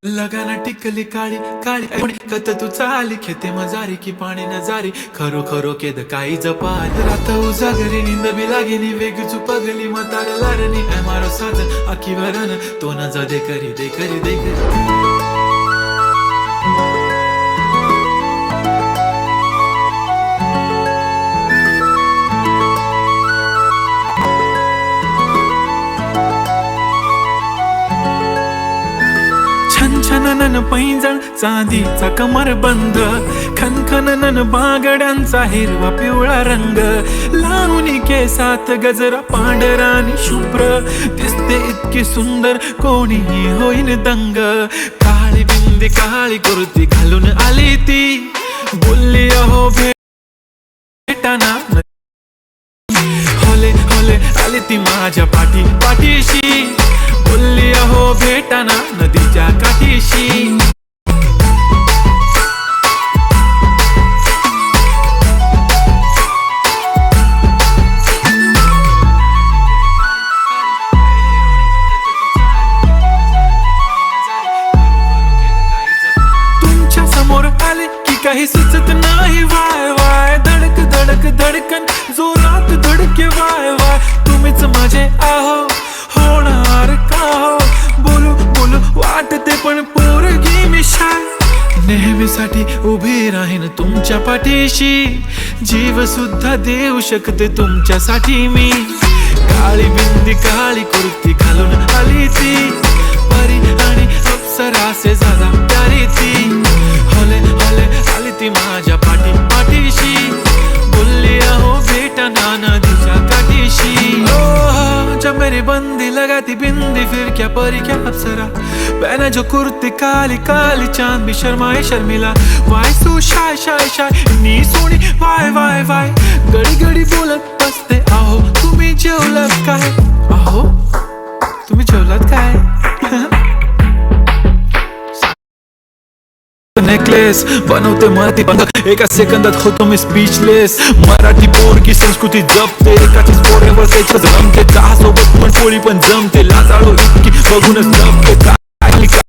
लगाना टिकली काळी काळी कत तू चाली खेते मजारी की पाणी नजारी खरो खरो केद काही जपाल रात उजागरी निंद बी लागेनी वेग पगली मतार लारणी मारो साजन आखी भरण तो न जा दे करी दे करी दे करी छनछनन पैंजण चांदीचा कमर बंद खनखनन बागड्यांचा हिरवा पिवळा रंग लावणी केसात गजरा पांढरानी शुभ्र दिसते इतकी सुंदर कोणीही होईन दंग काळी बिंदी काळी कुर्ती घालून आली ती बोलली अहो भेटाना होले होले आली ती माझ्या पाठीशी बोलली अहो भेटाना नदीच्या काठीशी तुमच्या समोर आले की काही सुचत नाही वाय वाय धडक धडक धडकन जोरात धडके वाय वाय तुम्हीच माझे आहो होणार का हो बोलू बोलू वाटते पण पोरगी मी शाय नेहमीसाठी उभी राहीन तुमच्या पाठीशी जीव सुद्धा देऊ शकते तुमच्यासाठी मी काळी बिंदी काळी कुर्ती घालून आली ती परी आणि अप्सरासे झाला प्यारी ती होले होले आली ती माझ्या पाठीशी बोलली अहो भेटना नदीच्या काठीशी जब मेरी बंदी लगाती बिंदी फिर क्या परी क्या अप्सरा पहना जो कुर्ती काली काली चांद भी शर्माए शर्मिला why so shy shy shy नी सोनी वाय वाय वाय गडी गडी बोलत बसते अहो तुम्ही जेवलात काय अहो तुम्ही जेवलात काय नेकलेस बनवते मराठी बंधक एका सेकंदात होतो मी स्पीचलेस मराठी पोरकी संस्कृती जपते एकाचीच पोरेवर त्याच्या जमते चहा सोबत पण पोळी पण जमते लाजाळू इतकी बघूनच जमते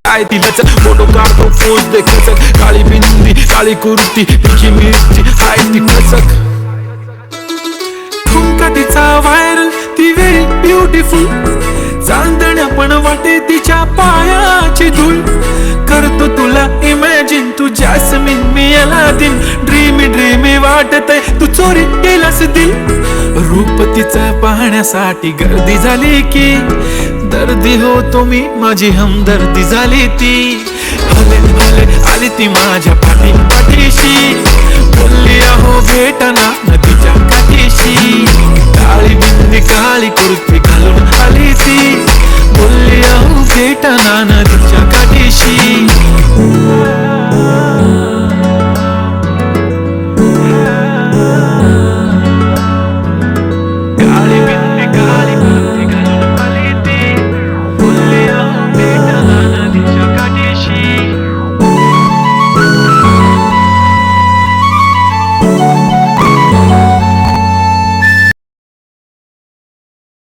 काय तिला फोटो काढतो पोज दे खचक काळी बिंदी काळी कुर्ती तिची मिरची हाय ती खचक ठुमका तिचा व्हायरल ती व्हेरी ब्युटिफुल चांदण्या पण वाटे तिच्या पायाची धूळ करतो तुला इमॅजिन तू जॅस्मिन मी अलादीन ड्रीमी ड्रीमी वाटतय तू चोरी केलास दिल रूप तिचं पाहण्यासाठी गर्दी झाली की दर्दी होतो मी माझी हमदर्दी झाली ती हले हले आली ती माझ्या पाठीशी बोलली अहो भेटना नदीच्या काठीशी काळी बिंदी काळी कुर्ती